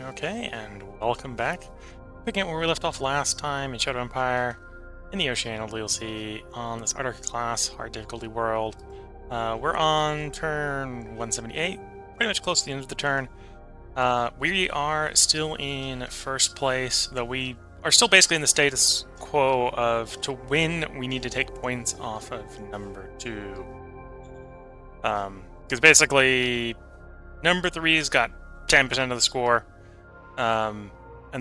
Okay, and welcome back. Picking up where we left off last time in Shadow Empire, in the Oceania DLC, on this Artica class, hard difficulty world. We're on turn 178, pretty much close to the end of the turn. We are still in first place, though we are still basically in the status quo of, to win, we need to take points off of number 2. Because basically, number 3's got 10% of the score. And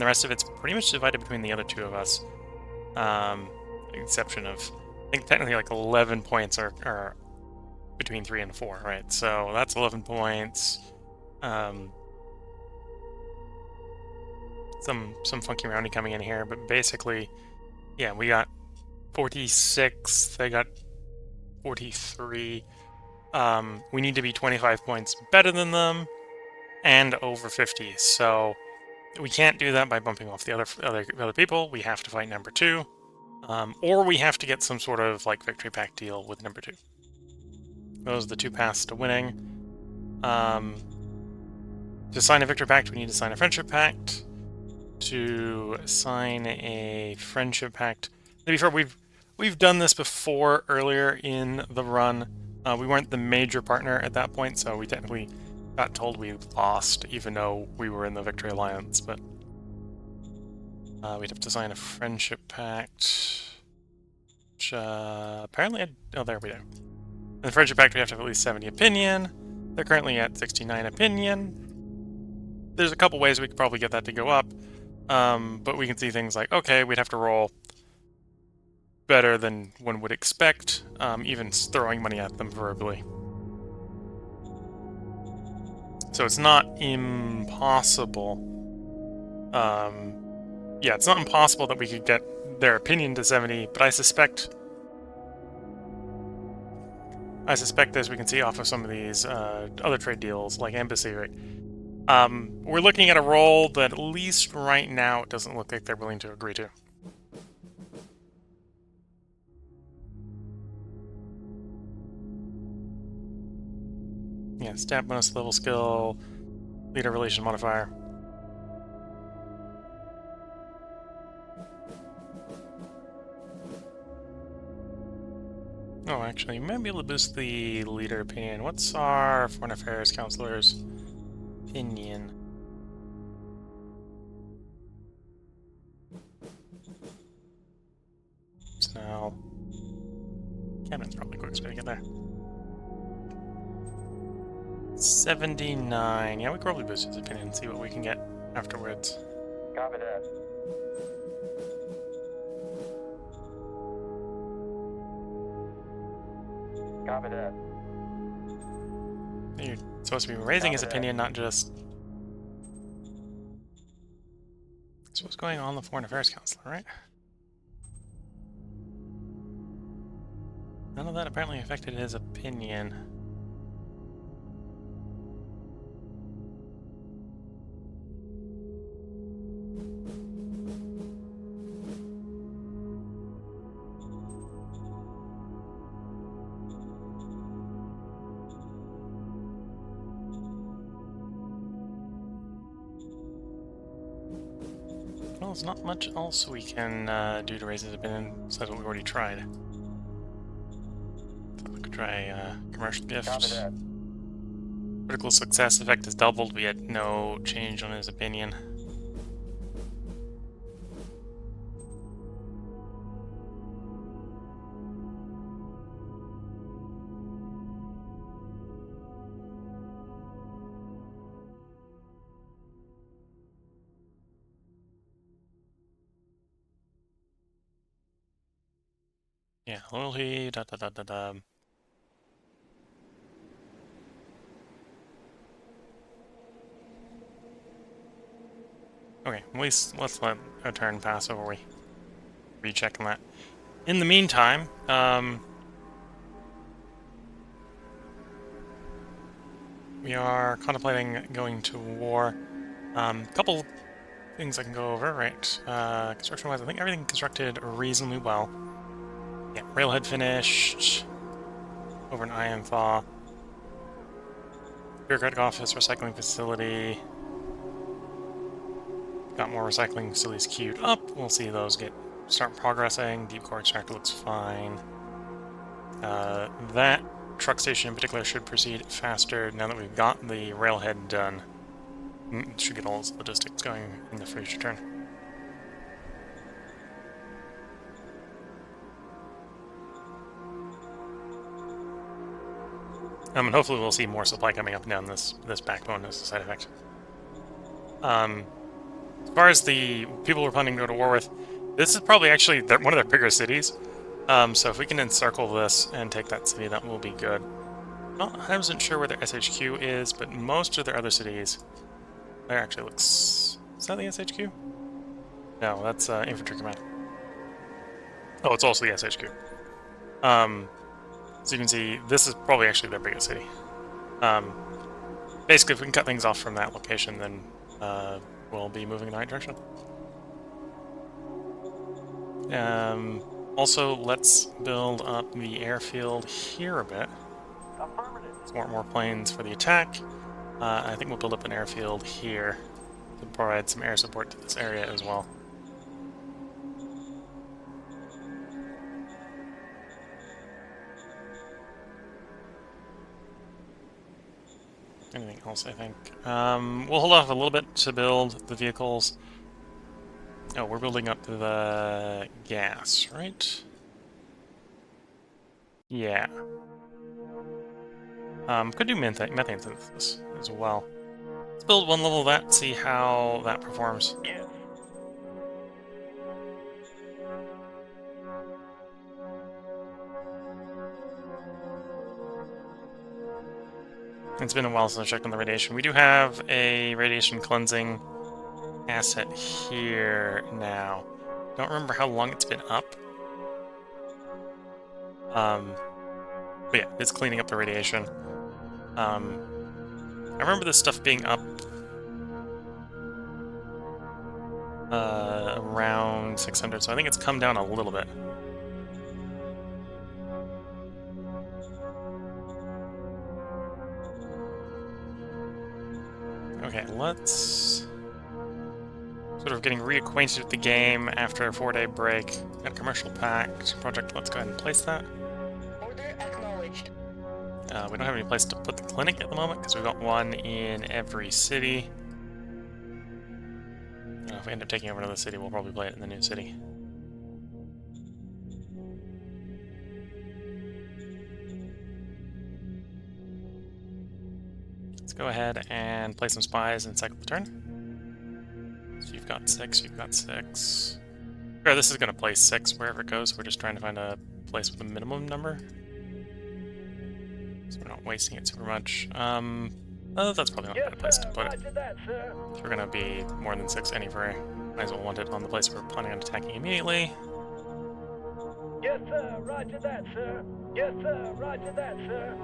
the rest of it's pretty much divided between the other two of us. Exception of, I think technically like 11 points are between 3 and 4, right? So that's 11 points. Some funky rounding coming in here, but basically, yeah, we got 46, they got 43. We need to be 25 points better than them, and over 50, so we can't do that by bumping off the other people. We have to fight number 2, or we have to get some sort of like victory pact deal with number 2. Those are the two paths to winning. To sign a victory pact, we need to sign a friendship pact. To sign a friendship pact, to be fair, we've done this before earlier in the run. We weren't the major partner at that point, so we technically got told we lost, even though we were in the Victory Alliance, but we'd have to sign a friendship pact, which apparently, oh, there we go. In the friendship pact, we have to have at least 70 opinion. They're currently at 69 opinion. There's a couple ways we could probably get that to go up, but we can see things like, okay, we'd have to roll better than one would expect, even throwing money at them verbally. So it's not impossible. Yeah, it's not impossible that we could get their opinion to 70, but I suspect, as we can see off of some of these other trade deals, like Embassy, right? We're looking at a roll that, at least right now, it doesn't look like they're willing to agree to. Yeah, stat bonus, level skill, leader relation modifier. Oh, actually, we might be able to boost the leader opinion. What's our Foreign Affairs Counselor's opinion? So now, Cabinet's probably the quickest way to get there. 79. Yeah, we could probably boost his opinion and see what we can get afterwards. Copy that. Copy that. You're supposed to be raising his opinion, not just... That's what's going on in the Foreign Affairs Counselor, right? None of that apparently affected his opinion. Well, there's not much else we can do to raise his opinion besides what we already tried. So we could try commercial gift. Critical success effect is doubled. We had no change on his opinion. Yeah, loyalty, da. Okay, at least let's let a turn pass before we recheck on that. In the meantime, we are contemplating going to war. Couple things I can go over, right? Construction-wise, I think everything constructed reasonably well. Yeah, railhead finished. Over in Iron-Thaw. Bureaucratic office, recycling facility. Got more recycling facilities queued up. We'll see those start progressing. Deep core extractor looks fine. That truck station in particular should proceed faster now that we've got the railhead done. It should get all its logistics going in the future turn. And hopefully we'll see more supply coming up and down this backbone as a side effect. As far as the people we're planning to go to war with, this is probably actually one of their bigger cities. So if we can encircle this and take that city, that will be good. Not 100% sure where their SHQ is, but most of their other cities... There actually looks... Is that the SHQ? No, that's Infantry Command. Oh, it's also the SHQ. So you can see, this is probably actually their biggest city. Basically, if we can cut things off from that location, then we'll be moving in the right direction. Also, let's build up the airfield here a bit. Let's want more planes for the attack. I think we'll build up an airfield here to provide some air support to this area as well. Anything else, I think? We'll hold off a little bit to build the vehicles. Oh, we're building up the gas, right? Yeah. Could do methane synthesis as well. Let's build one level of that, see how that performs. Yes. It's been a while since I checked on the radiation. We do have a radiation cleansing asset here now. Don't remember how long it's been up. But yeah, it's cleaning up the radiation. I remember this stuff being up around 600, so I think it's come down a little bit. Okay, let's... Sort of getting reacquainted with the game after a 4-day break. Got a commercial pact project, let's go ahead and place that. Order acknowledged. We don't have any place to put the clinic at the moment because we've got one in every city. If we end up taking over another city, we'll probably play it in the new city. Let's go ahead and play some spies and cycle the turn. So you've got 6, you've got 6. Sure, this is going to place 6 wherever it goes. We're just trying to find a place with a minimum number. So we're not wasting it super much. That's probably not a bad place to put it. If we're going to be more than 6 anyway, might as well want it on the place we're planning on attacking immediately. Yes, sir. Roger that, sir. Yes, sir. Roger that, sir.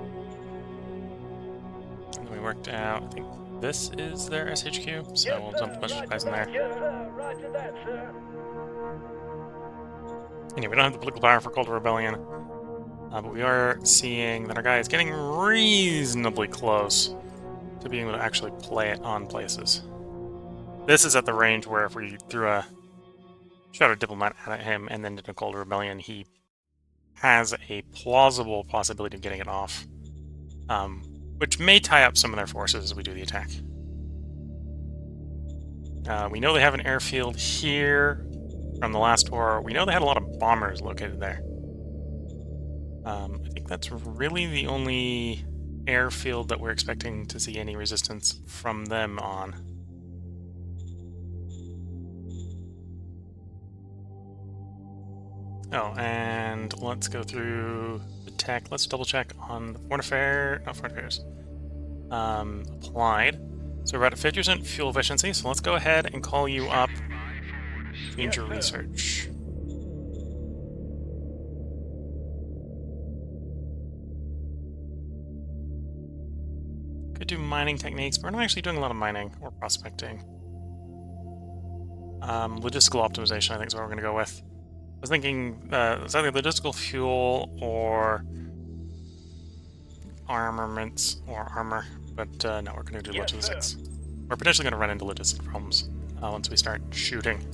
And then we worked out, I think this is their SHQ, so we'll dump a bunch of spies in there. Yes, sir. Roger that, sir. Anyway, we don't have the political power for Call to Rebellion, but we are seeing that our guy is getting reasonably close to being able to actually play it on places. This is at the range where if we threw a Shadow Diplomat at him and then did a Call to Rebellion, he has a plausible possibility of getting it off, which may tie up some of their forces as we do the attack. We know they have an airfield here from the last war. We know they had a lot of bombers located there. I think that's really the only airfield that we're expecting to see any resistance from them on. Oh, and let's go through the tech. Let's double check on the foreign affairs. Applied. So we're at 50% fuel efficiency, so let's go ahead and call you up to change your research. Could do mining techniques, but we're not actually doing a lot of mining or prospecting. Logistical optimization, I think, is what we're going to go with. I was thinking it's either logistical fuel or armaments or armor, but no, we're going to do logistics. We're potentially going to run into logistic problems once we start shooting.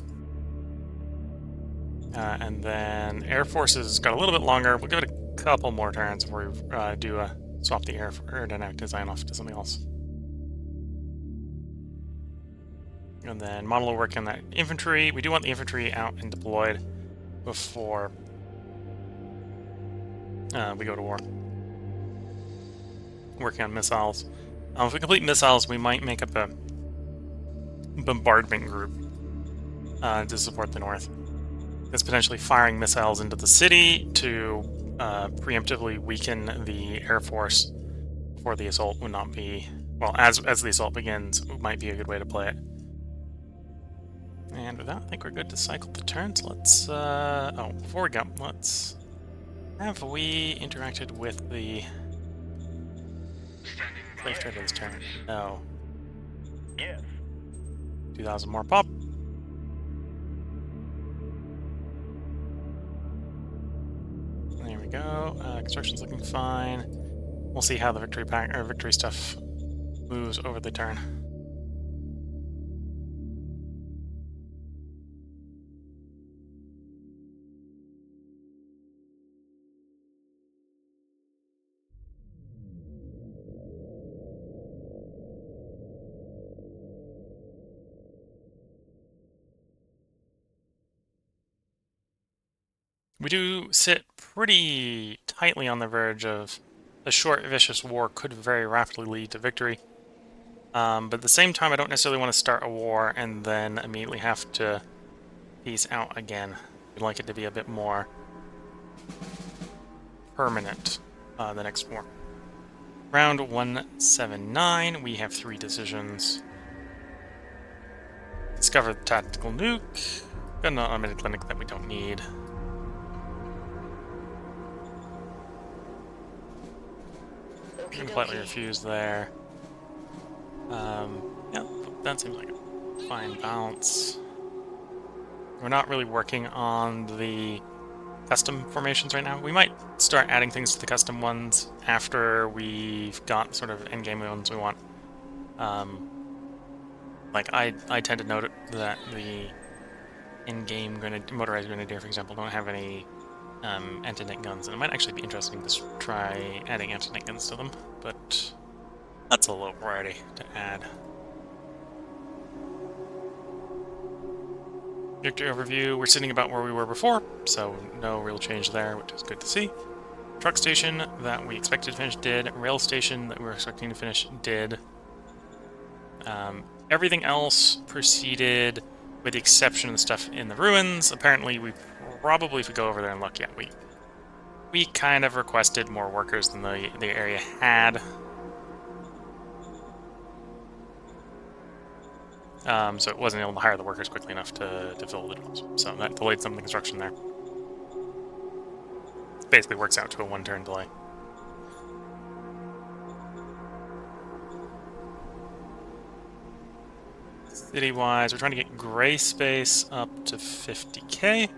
And then Air Forces got a little bit longer. We'll give it a couple more turns before we do swap the aerodynamic design off to something else. And then model will work on that infantry. We do want the infantry out and deployed before we go to war. Working on missiles. If we complete missiles, we might make up a bombardment group to support the north. It's potentially firing missiles into the city to preemptively weaken the Air Force before the assault would not be... Well, as the assault begins, it might be a good way to play it. And with that, I think we're good to cycle the turns. Let's... oh, before we go, let's... Have we interacted with the... Slave trade this turn? No. Yes. 2,000 more pop. There we go. Construction's looking fine. We'll see how the victory stuff moves over the turn. We do sit pretty tightly on the verge of a short, vicious war could very rapidly lead to victory. But at the same time, I don't necessarily want to start a war and then immediately have to peace out again. We'd like it to be a bit more permanent the next war. Round 179, we have 3 decisions. Discover the tactical nuke. Got an automated clinic that we don't need. Okie Politely dokie. refused there. Yeah, that seems like a fine balance. We're not really working on the custom formations right now. We might start adding things to the custom ones after we've got sort of endgame ones we want. Like I tend to note that the in-game motorized grenadier, for example, don't have any anti-net guns, and it might actually be interesting to try adding anti-net guns to them, but that's a low priority to add. Victory overview, we're sitting about where we were before, so no real change there, which is good to see. Truck station that we expected to finish did. Rail station that we were expecting to finish did. Everything else proceeded with the exception of the stuff in the ruins. Apparently, we probably, if we go over there and look, yeah, we kind of requested more workers than the area had. So it wasn't able to hire the workers quickly enough to fill the jobs. So that delayed some of the construction there. It basically works out to a 1-turn delay. City-wise, we're trying to get gray space up to 50k.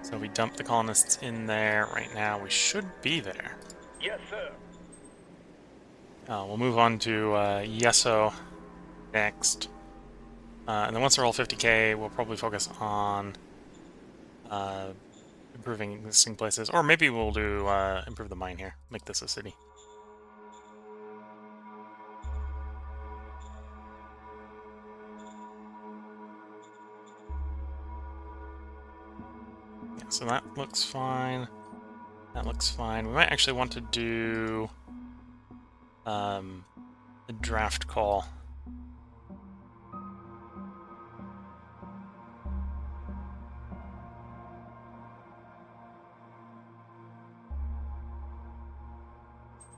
So we dump the colonists in there right now. We should be there. Yes, sir. We'll move on to Yeso next. And then once they're all 50k, we'll probably focus on improving existing places. Or maybe we'll do improve the mine here. Make this a city. Yeah, so that looks fine. That looks fine. We might actually want to do a draft call.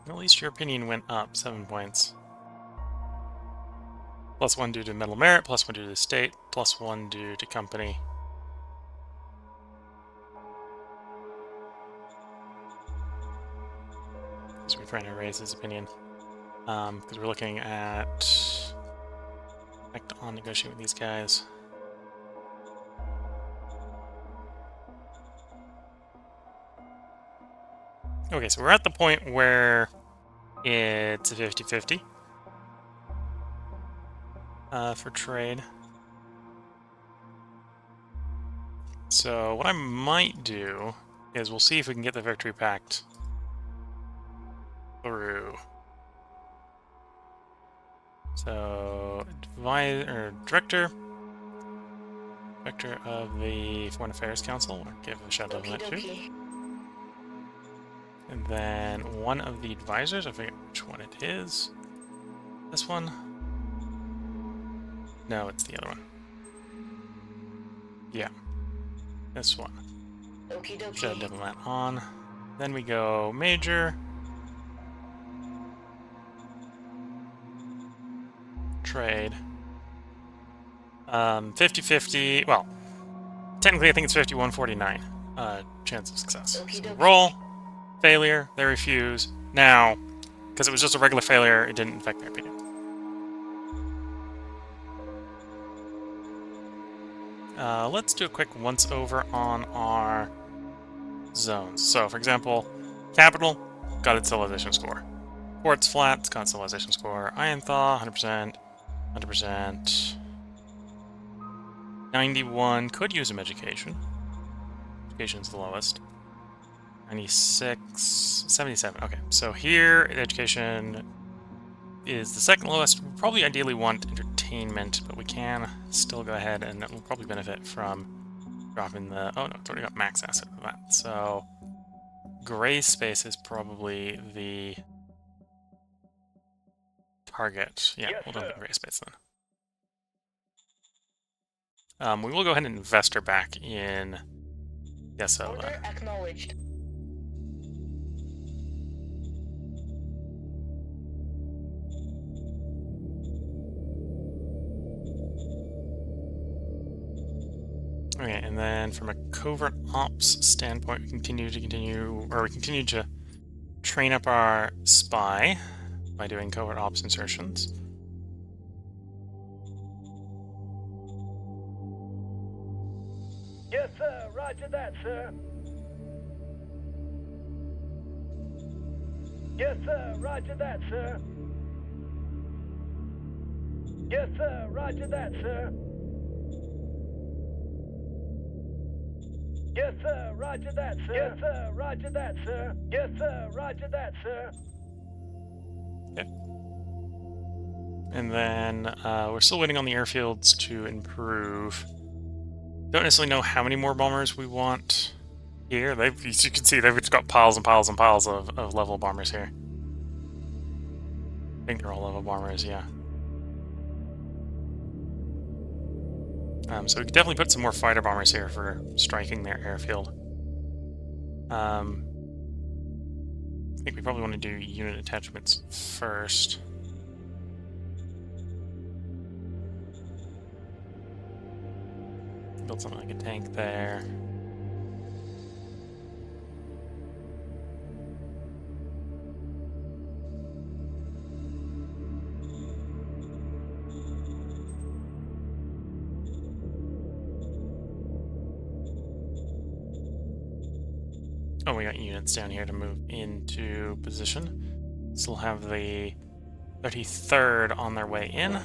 At least your opinion went up 7 points. +1 due to metal merit, +1 due to the state, +1 due to company. So we're trying to raise his opinion. Because we're looking at act on negotiating with these guys. Okay, so we're at the point where it's a 50-50 for trade. So what I might do is we'll see if we can get the Victory Pact through. So, Director of the Foreign Affairs Council, we'll give a shout out to that too. And then one of the advisors, I forget which one it is. This one? No, it's the other one. Yeah, this one. Should have diplomat on. Then we go Major. Trade. 50-50. Well, technically I think it's 51-49 chance of success. So roll. Failure. They refuse. Now, because it was just a regular failure, it didn't affect their opinion. Let's do a quick once over on our zones. So, for example, Capital got its civilization score. Ports Flats got civilization score. Ironthaw, 100%. 100%. 91. Could use some education. Education's the lowest. 96. 77. Okay, so here, education is the second lowest. We probably ideally want entertainment, but we can still go ahead and it will probably benefit from dropping the... Oh no, it's already got max asset for that. So, gray space is probably the target. Yeah, we'll do the gray space then. We will go ahead and invest her back in Yeso. Order acknowledged. Okay, and then from a covert ops standpoint, we continue to train up our spy by doing covert ops insertions. Yes, sir. Roger that, sir. Yes, sir. Roger that, sir. Yes, sir. Roger that, sir. Yes, sir. Roger that, sir. Yes, sir. Roger that, sir. Yes, sir. Roger that, sir. Okay. And then we're still waiting on the airfields to improve. Don't necessarily know how many more bombers we want here. As you can see, they've just got piles and piles and piles of level bombers here. I think they're all level bombers, yeah. So we could definitely put some more fighter bombers here for striking their airfield. I think we probably want to do unit attachments first. Build something like a tank there. Oh, we got units down here to move into position. Still have the 33rd on their way in.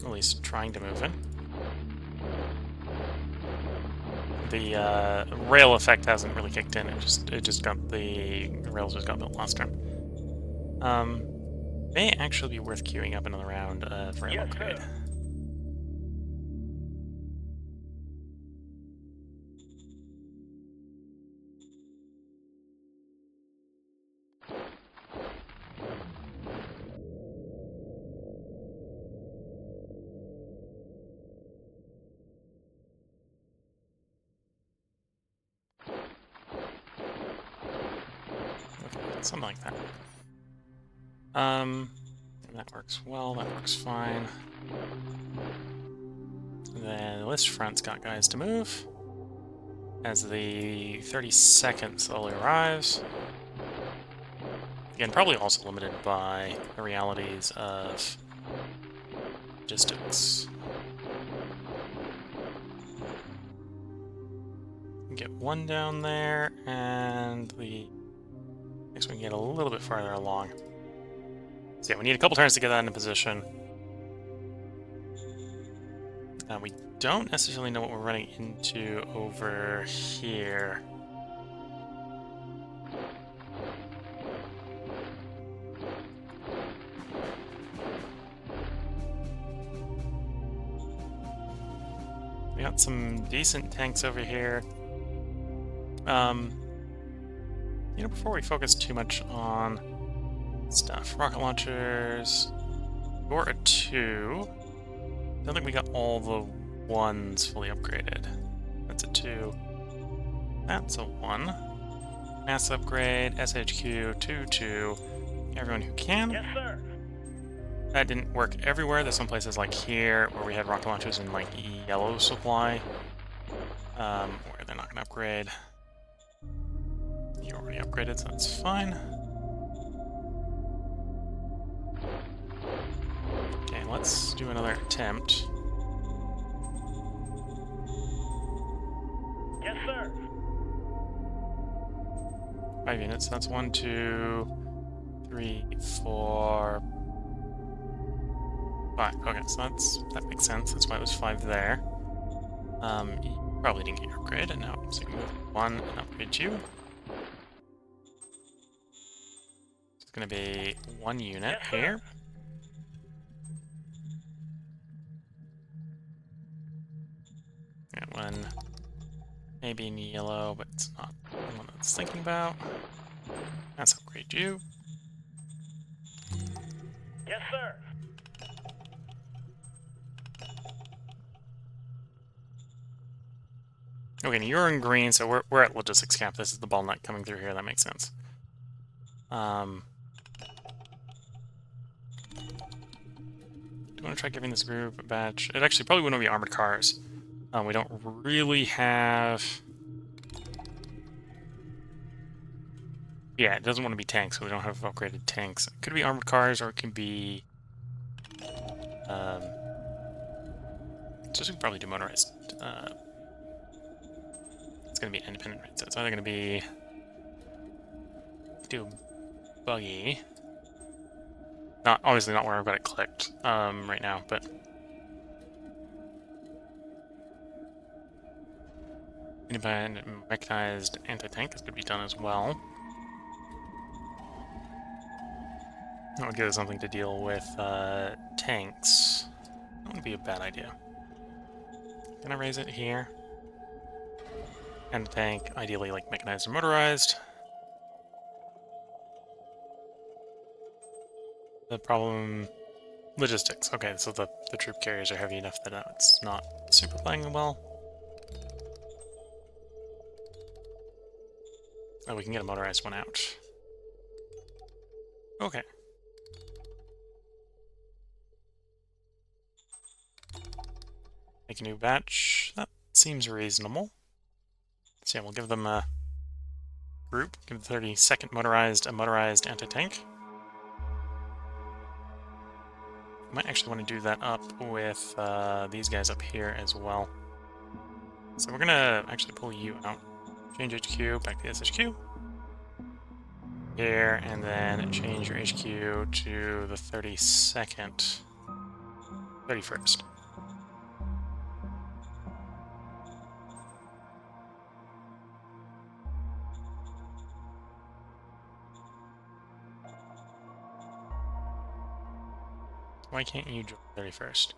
At least trying to move in. The rail effect hasn't really kicked in. It just got the rails just got built last turn. May actually be worth queuing up another round of rail upgrade. Okay, something like that. That works well, that works fine. And then this front's got guys to move. As the 32nd slowly arrives. Again, probably also limited by the realities of logistics. Get one down there, and the Makes we can get a little bit farther along. So yeah, we need a couple turns to get that into position. We don't necessarily know what we're running into over here. We got some decent tanks over here. You know, before we focus too much on stuff, rocket launchers, you're a 2. Don't think we got all the 1s fully upgraded. That's a 2. That's a 1. Mass upgrade, SHQ, 2. Everyone who can. Yes, sir. That didn't work everywhere. There's some places like here where we had rocket launchers in like yellow supply, where they're not going to upgrade. You already upgraded, so that's fine. Okay, let's do another attempt. Yes, sir. 5 units. That's 1, 2, 3, 4, 5. Okay, so that makes sense. That's why it was 5 there. You probably didn't get your upgrade, and now so you can move 1 and upgrade you. It's going to be 1 unit Yes, sir. here. And 1 maybe in yellow, but it's not the one that's thinking about. Let's upgrade you. Yes, sir. Okay, and you're in green, so we're at logistics camp. This is the ball nut coming through here. That makes sense. Do you want to try giving this group a badge? It actually probably wouldn't be armored cars. We don't really have... Yeah, it doesn't want to be tanks, so we don't have upgraded tanks. It could be armored cars, or it can be... So we can probably do motorized. It's going to be independent, right? So it's either going to be... do a buggy. Not obviously not where I've got it clicked right now, but... Independent mechanized anti-tank is going to be done as well. That would give us something to deal with tanks. That wouldn't be a bad idea. Can I raise it here? Anti-tank, ideally like mechanized and motorized. The problem... Logistics. Okay, so the troop carriers are heavy enough that it's not super playing well. Oh, we can get a motorized one out. Okay. Make a new batch. That seems reasonable. So yeah, we'll give them a group. Give the 32nd motorized a motorized anti-tank. Might actually want to do that up with these guys up here as well. So we're gonna actually pull you out. Change HQ back to SHQ. Here, and then change your HQ to the 32nd. 31st. Why can't you join 31st?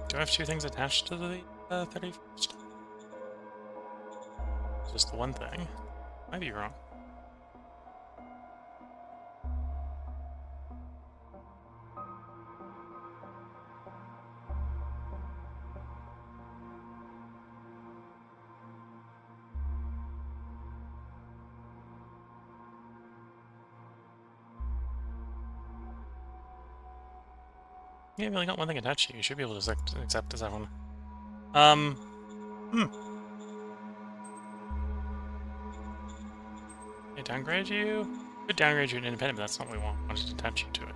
Do I have 2 things attached to the 31st? Just the one thing. Might be wrong. Yeah, we only got one thing attached to you. You should be able to accept this one. I downgrade you? Could downgrade you to independent, but that's not what we want. I wanted to attach you to it.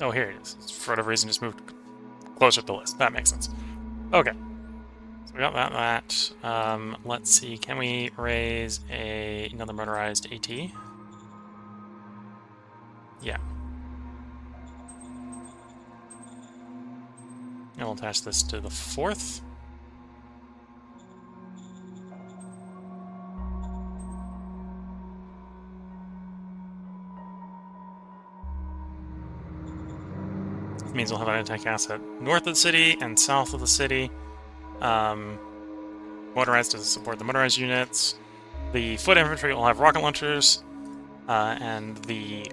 Oh, here it is. It's for whatever reason just moved closer to the list. That makes sense. Okay. So we got that. Let's see. Can we raise another motorized AT? Yeah. And we'll attach this to the 4th. This means we'll have an anti-tank asset north of the city and south of the city. Motorized to support the motorized units. The foot infantry will have rocket launchers, and the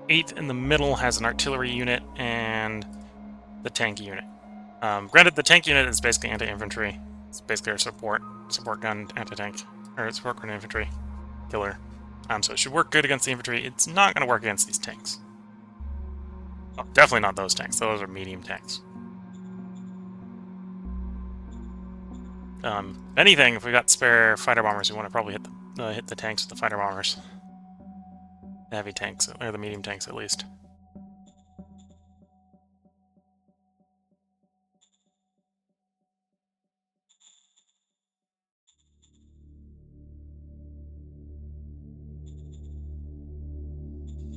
8th in the middle has an artillery unit and the tank unit. Granted, the tank unit is basically anti-infantry. It's basically our support gun anti-tank, or support gun infantry killer. So it should work good against the infantry. It's not going to work against these tanks. Oh, definitely not those tanks. Those are medium tanks. If anything, if we got spare fighter bombers, we want to probably hit the tanks with the fighter bombers. The heavy tanks, or the medium tanks at least.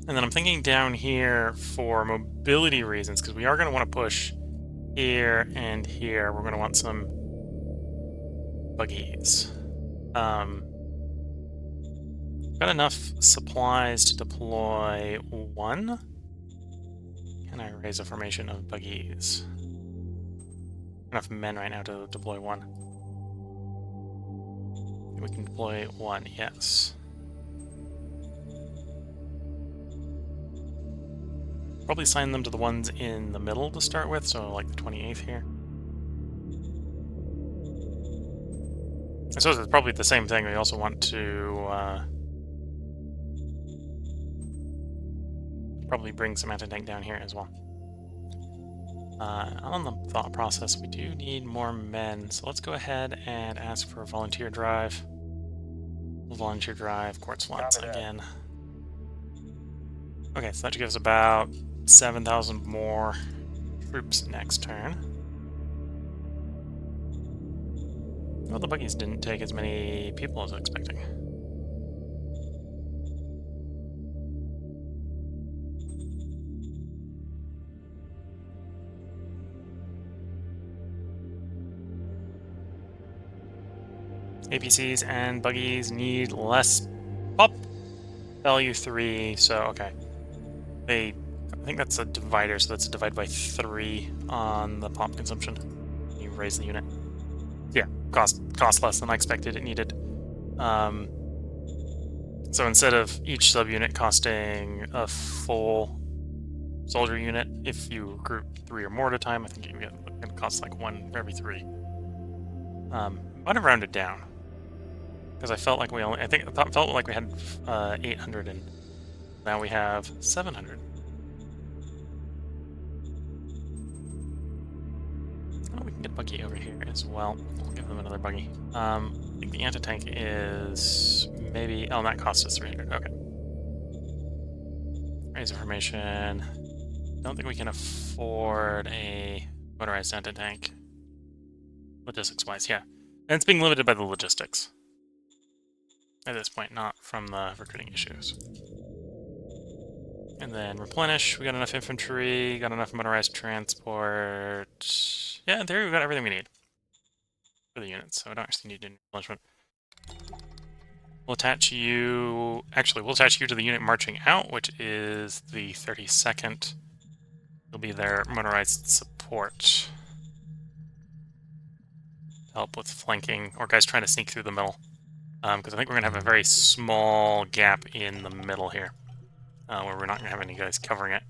And then I'm thinking down here for mobility reasons, because we are going to want to push here and here. We're going to want some buggies. Got enough supplies to deploy 1. Can I raise a formation of buggies? Enough men right now to deploy 1. We can deploy 1, yes. Probably assign them to the ones in the middle to start with, so like the 28th here. I suppose it's probably the same thing. We also want to probably bring some anti-tank down here as well. On the thought process, we do need more men, so let's go ahead and ask for a volunteer drive. Volunteer drive, quartz slots again. Okay, so that should give us about 7,000 more troops next turn. Well, the buggies didn't take as many people as I was expecting. APCs and buggies need less pop. Value 3, so okay. I think that's a divider, so that's a divide by 3 on the pop consumption. You raise the unit. Yeah, cost less than I expected it needed. So instead of each subunit costing a full soldier unit, if you group 3 or more at a time, I think it costs like 1 for every 3. Might have rounded down. Because I felt like we felt like we had 800, and now we have 700. Oh, we can get a buggy over here as well. We'll give them another buggy. I think the anti-tank is maybe... Oh, that cost us 300. Okay. Raise information. Don't think we can afford a motorized anti-tank. Logistics-wise, yeah. And it's being limited by the logistics. At this point, not from the recruiting issues. And then replenish. We got enough infantry, got enough motorized transport. Yeah, in theory, we've got everything we need for the units, so we don't actually need any replenishment. We'll attach you... Actually, we'll attach you to the unit marching out, which is the 32nd. It'll be their motorized support. To help with flanking, or guys trying to sneak through the middle. Because I think we're going to have a very small gap in the middle here, where we're not going to have any guys covering it.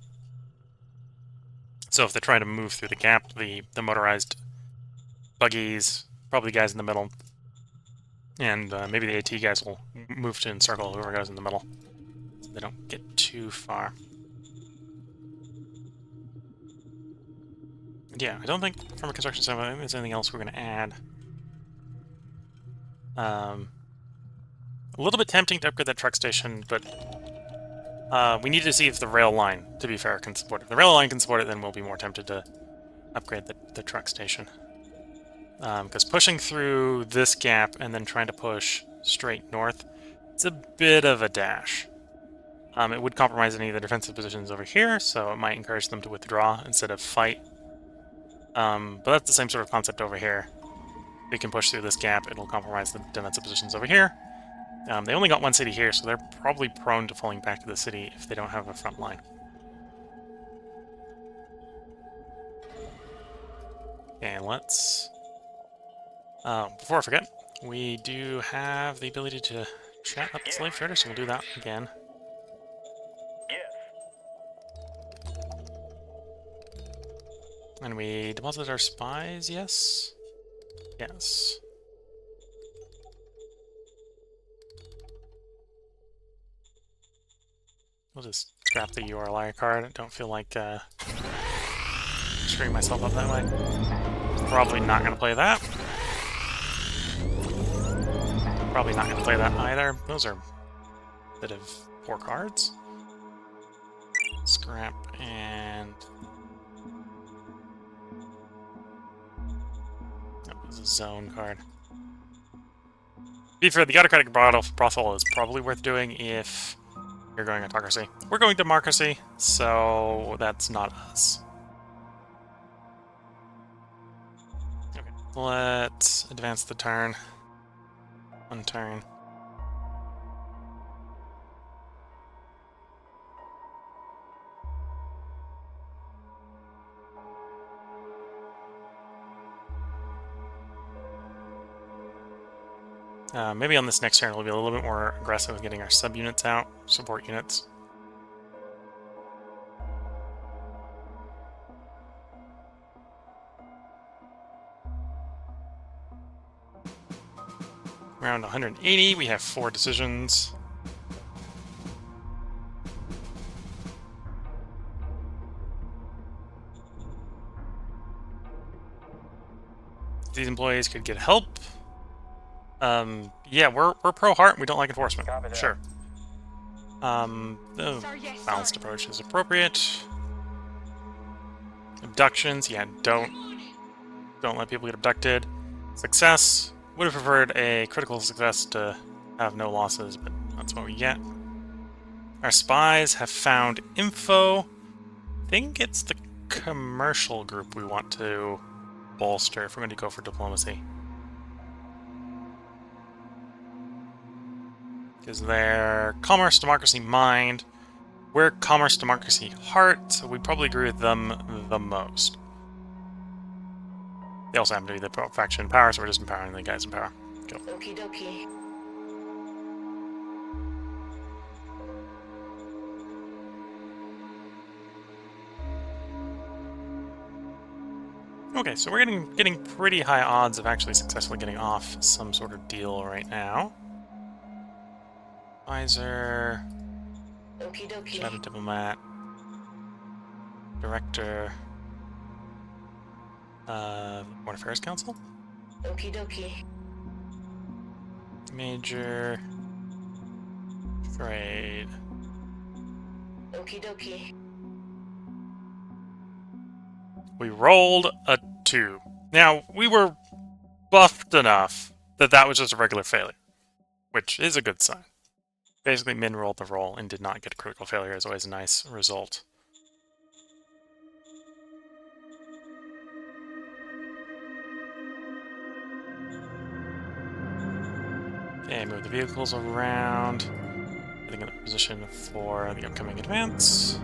So if they're trying to move through the gap, the motorized buggies, probably guys in the middle, and maybe the AT guys will move to encircle whoever goes in the middle, so they don't get too far. And yeah, I don't think, from a construction standpoint, I think there's anything else we're going to add. A little bit tempting to upgrade that truck station, but We need to see if the rail line, to be fair, can support it. If the rail line can support it, then we'll be more tempted to upgrade the truck station. Because pushing through this gap and then trying to push straight north, it's a bit of a dash. It would compromise any of the defensive positions over here, so it might encourage them to withdraw instead of fight. But that's the same sort of concept over here. We can push through this gap, it'll compromise the defensive positions over here. They only got one city here, so they're probably prone to falling back to the city if they don't have a front line. Okay, let's... before I forget, we do have the ability to chat up the slave trader, so we'll do that again. Yes. And we deposited our spies, yes? Yes. We'll just scrap the URLI card. I don't feel like screwing myself up that way. Probably not going to play that. Probably not going to play that either. Those are a bit of poor cards. Scrap and... That was a zone card. To be fair, the autocratic brothel is probably worth doing if you're going autocracy. We're going democracy, so that's not us. Okay, let's advance the turn. One turn. Maybe on this next turn we'll be a little bit more aggressive with getting our sub-units out, support units. Around 180, we have 4 decisions. These employees could get help. Yeah, we're pro-heart, we don't like enforcement. Sure. The balanced approach is appropriate. Abductions, yeah, don't let people get abducted. Success, would have preferred a critical success to have no losses, but that's what we get. Our spies have found info. I think it's the commercial group we want to bolster if we're going to go for diplomacy. Because they're commerce, democracy, mind. We're commerce, democracy, heart, so we probably agree with them the most. They also happen to be the faction in power, so we're just empowering the guys in power. Go. Okie dokie. Okay, so we're getting pretty high odds of actually successfully getting off some sort of deal right now. Advisor, Okie dokie. shadow diplomat, director, Foreign Affairs Council, Okie dokie. major, trade. Okie dokie. We rolled a 2. Now, we were buffed enough that that was just a regular failure, which is a good sign. Basically, Min rolled the roll and did not get a critical failure. Is always a nice result. Okay, move the vehicles around. Getting in a position for the upcoming advance.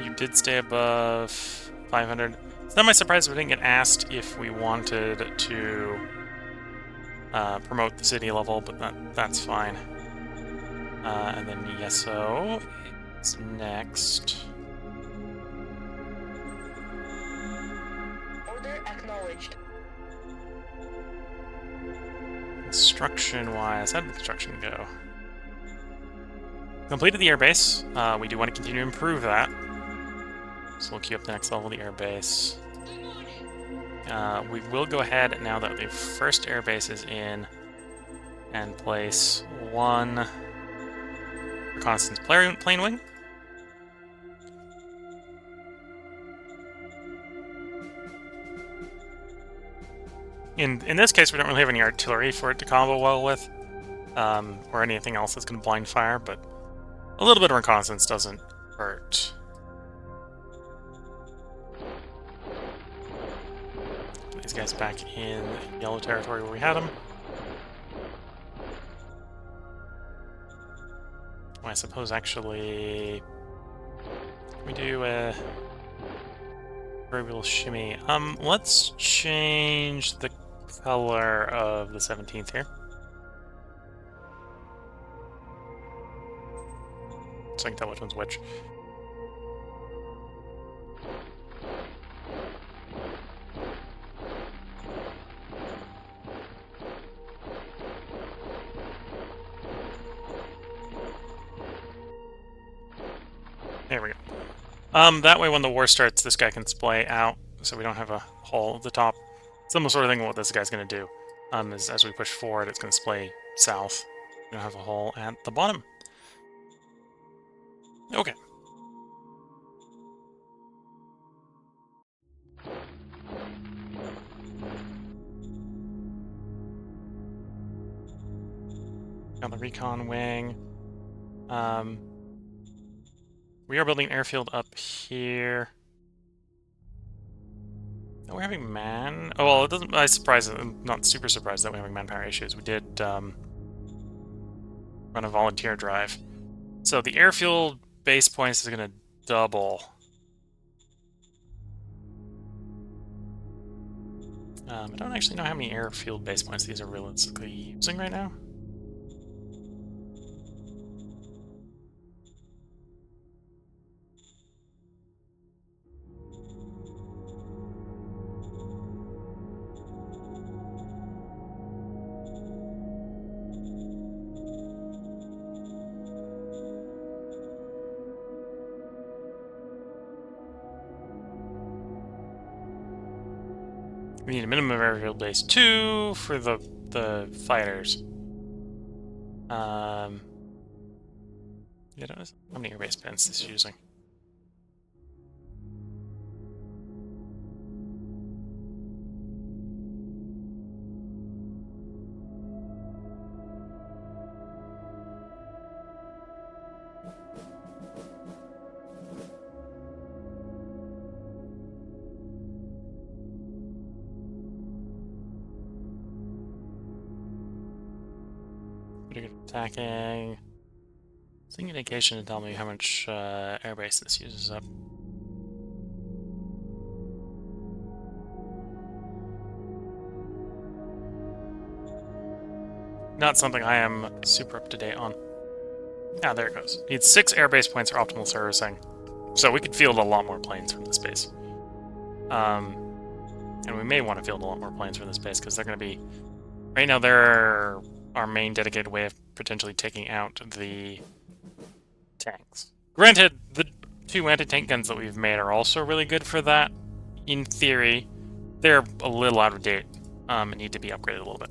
You did stay above 500. It's not my surprise we didn't get asked if we wanted to promote the city level, but that's fine. And then Yeso is next. Order acknowledged. Construction-wise, how did the construction go? Completed the airbase. We do want to continue to improve that. So we'll queue up the next level, the airbase. We will go ahead, now that the first airbase is in, and place one reconnaissance plane wing. In this case, we don't really have any artillery for it to combo well with, or anything else that's going to blind fire, but a little bit of reconnaissance doesn't hurt. Put these guys back in yellow territory where we had them. Well, I suppose actually we do a variable shimmy. Let's change the color of the 17th here. So I can tell which one's which. There we go. That way when the war starts, this guy can splay out, so we don't have a hole at the top. Similar sort of thing what this guy's going to do. Is as we push forward, it's going to splay south. We don't have a hole at the bottom. Okay. Got the recon wing. We are building an airfield up here. Are we having man? Oh, well, it doesn't. I'm not super surprised that we're having manpower issues. We did run a volunteer drive. So the airfield base points is going to double. I don't actually know how many airfield base points these are realistically using right now. We need a minimum of airfield base 2 for the fighters. Yeah, I don't know how many airbase pins this is using. Pretty good attacking. Seeing an indication to tell me how much airbase this uses up. Not something I am super up to date on. Ah, there it goes. Needs 6 airbase points for optimal servicing. So we could field a lot more planes from this base. And we may want to field a lot more planes from this base because they're going to be... Right now they're our main dedicated way of potentially taking out the tanks. Granted, the 2 anti-tank guns that we've made are also really good for that. In theory, they're a little out of date and need to be upgraded a little bit.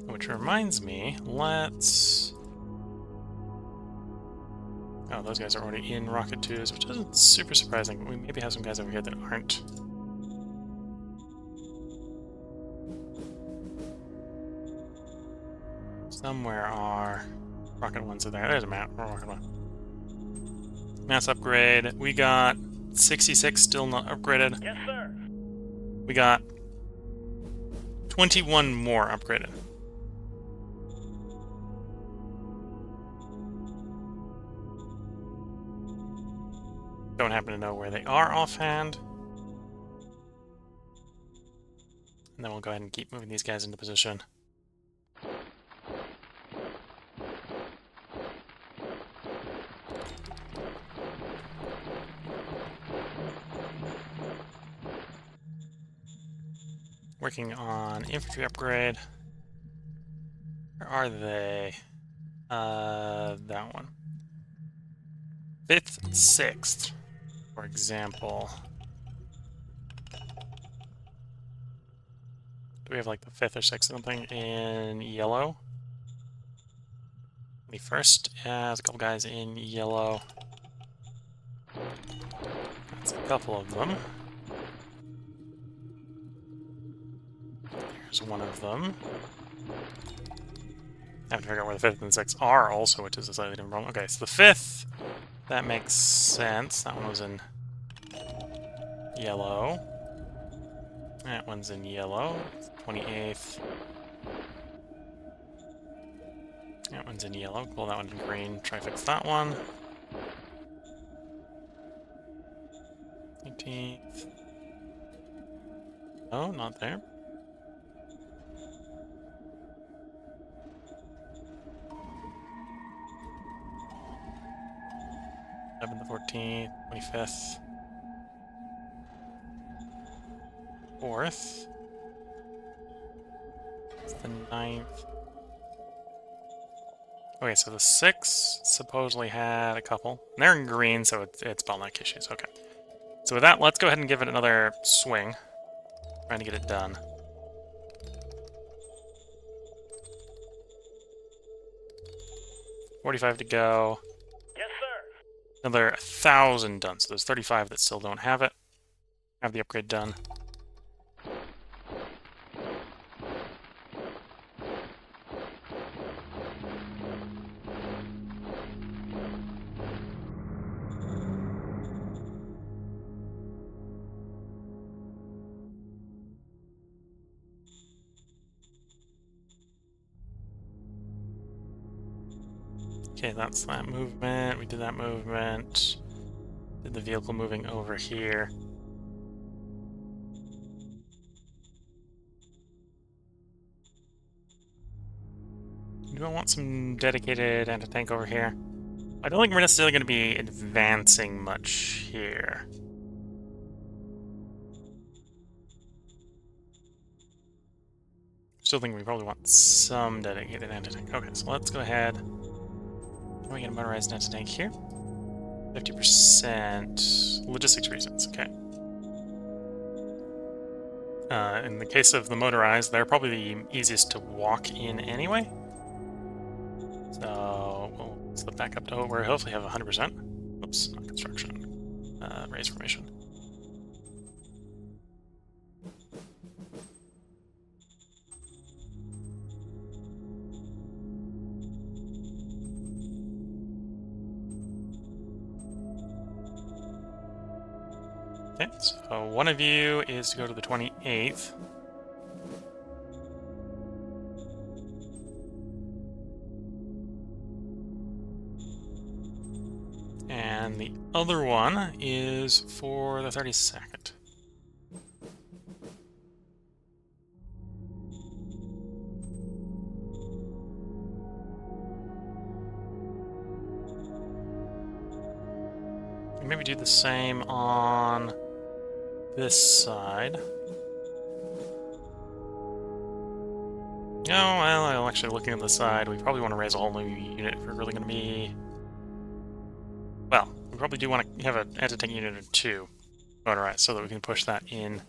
Which reminds me, let's... Oh, those guys are already in Rocket 2s, which isn't super surprising. We maybe have some guys over here that aren't. Somewhere are Rocket 1s are there. There's a map. Rocket 1. Mass upgrade. We got 66 still not upgraded. Yes, sir. We got 21 more upgraded. Don't happen to know where they are offhand. And then we'll go ahead and keep moving these guys into position. Working on infantry upgrade. Where are they? That one. 5th, 6th, for example. Do we have like the 5th or 6th something in yellow? 21st has a couple guys in yellow. That's a couple of them. Here's one of them. I have to figure out where the 5th and 6th are also, which is a slightly different problem. Okay, so the 5th, that makes sense. That one was in yellow. That one's in yellow. 28th. That one's in yellow. Pull that one in green. Try to fix that one. 18th. Oh, not there. 7th, 14th, 25th. 4th. It's the 9th. Okay, so the 6th supposedly had a couple. They're in green, so it's bottleneck issues. Okay. So with that, let's go ahead and give it another swing. Trying to get it done. $45 to go. Yes, sir. Another 1,000 done. So there's 35 that still don't have it. Have the upgrade done. Okay, that's that movement. We did that movement. Did the vehicle moving over here. Do I want some dedicated anti-tank over here? I don't think we're necessarily going to be advancing much here. Still think we probably want some dedicated anti-tank. Okay, so let's go ahead. Can we get a motorized anti-tank here? 50%. Logistics reasons, okay. In the case of the motorized, they're probably the easiest to walk in anyway. So we'll slip back up to where we hopefully have 100%. Oops, not construction. Raise formation. Okay, so one of you is to go to the 28th. And the other one is for the 32nd. Maybe do the same on this side. No, well, actually looking at the side, we probably want to raise a whole new unit if we're really going to be... Well, we probably do want to have an anti-tank unit or 2 motorized so that we can push that in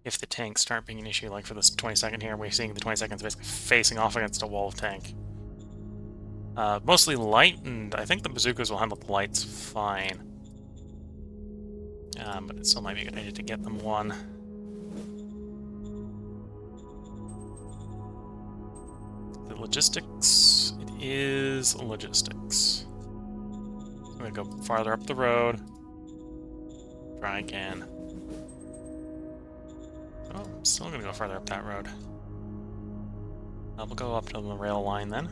if the tanks start being an issue, like for this 22nd here. We're seeing the 22nd is basically facing off against a wall of tank. Mostly light, and I think the bazookas will handle the lights fine. But it still might be a good idea to get them one. The logistics, it is logistics. I'm gonna go farther up the road. Try again. Oh, I'm still gonna go farther up that road. We'll go up to the rail line then.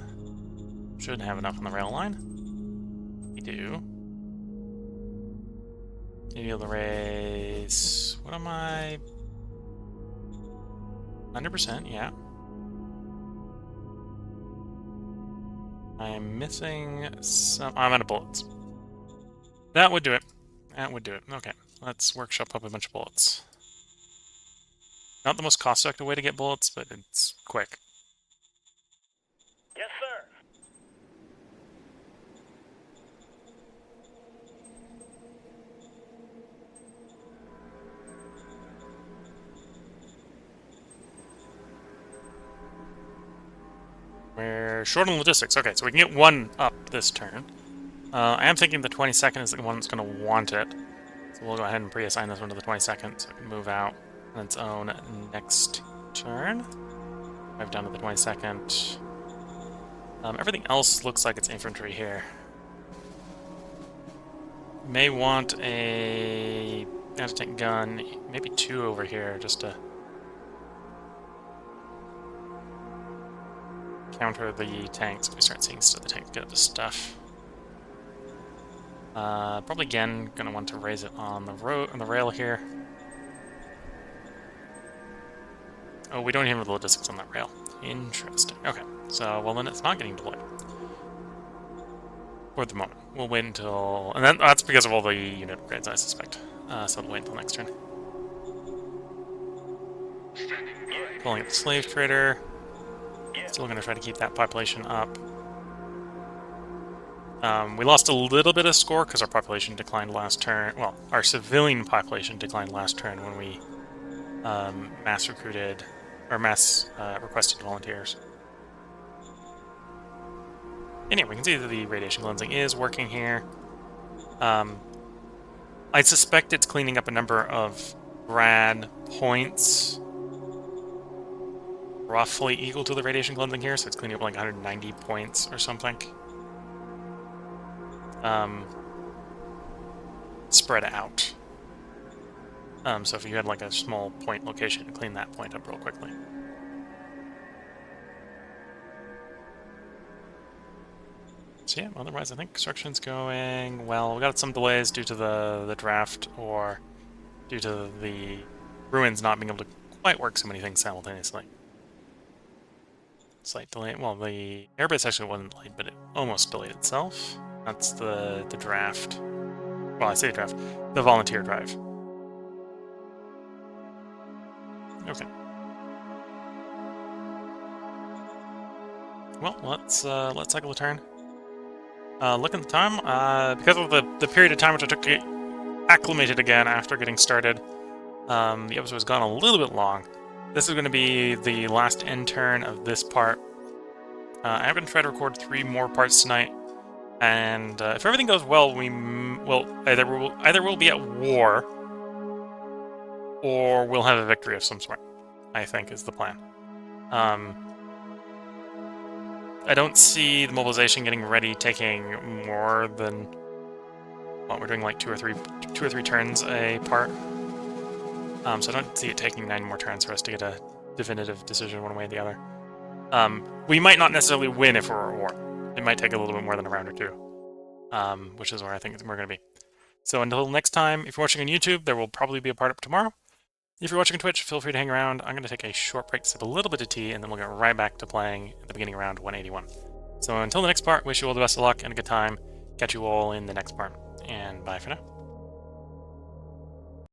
Should have enough on the rail line. We do. Maybe able to raise... What am I... 100%, yeah. I'm missing some... I'm out of bullets. That would do it. That would do it. Okay, let's workshop up a bunch of bullets. Not the most cost-effective way to get bullets, but it's quick. Yes, sir. We're short on logistics. Okay, so we can get one up this turn. I am thinking the 22nd is the one that's going to want it. So we'll go ahead and pre-assign this one to the 22nd so it can move out on its own next turn. Move down to the 22nd. Everything else looks like it's infantry here. May want a anti-tank gun, maybe 2 over here, just to counter the tanks if we start seeing the tanks get up to stuff. Probably again gonna want to raise it on the rail here. Oh, we don't even have the logistics on that rail. Interesting. Okay, so well then it's not getting deployed for the moment. We'll wait until, and that's because of all the unit upgrades, I suspect. So we'll wait until next turn. Pulling up the slave trader. Still gonna try to keep that population up. We lost a little bit of score because our population declined last turn. Well, our civilian population declined last turn when we mass recruited, or mass requested volunteers. Anyway, we can see that the radiation cleansing is working here. I suspect it's cleaning up a number of rad points roughly equal to the radiation cleansing here, so it's cleaning up like 190 points or something. Spread out. So if you had like a small point location, clean that point up real quickly. So yeah, otherwise I think construction's going well. We got some delays due to the draft, or due to the ruins not being able to quite work so many things simultaneously. Slight delay. Well, the airbase actually wasn't delayed, but it almost delayed itself. That's the draft. Well, I say draft. The volunteer drive. Okay. Well, let's cycle the turn. Look at the time. Because of the period of time which I took to get acclimated again after getting started, the episode has gone a little bit long. This is going to be the last end turn of this part. I'm going to try to record 3 more parts tonight, and if everything goes well, we will either we'll be at war, or we'll have a victory of some sort. I think is the plan. I don't see the mobilization getting ready taking more than, well, we're doing like two or three turns a part. So I don't see it taking 9 more turns for us to get a definitive decision one way or the other. We might not necessarily win if we're at war. It might take a little bit more than a round or 2, which is where I think we're going to be. So until next time, if you're watching on YouTube, there will probably be a part up tomorrow. If you're watching on Twitch, feel free to hang around. I'm going to take a short break to sip a little bit of tea, and then we'll get right back to playing at the beginning of round 181. So until the next part, wish you all the best of luck and a good time. Catch you all in the next part, and bye for now.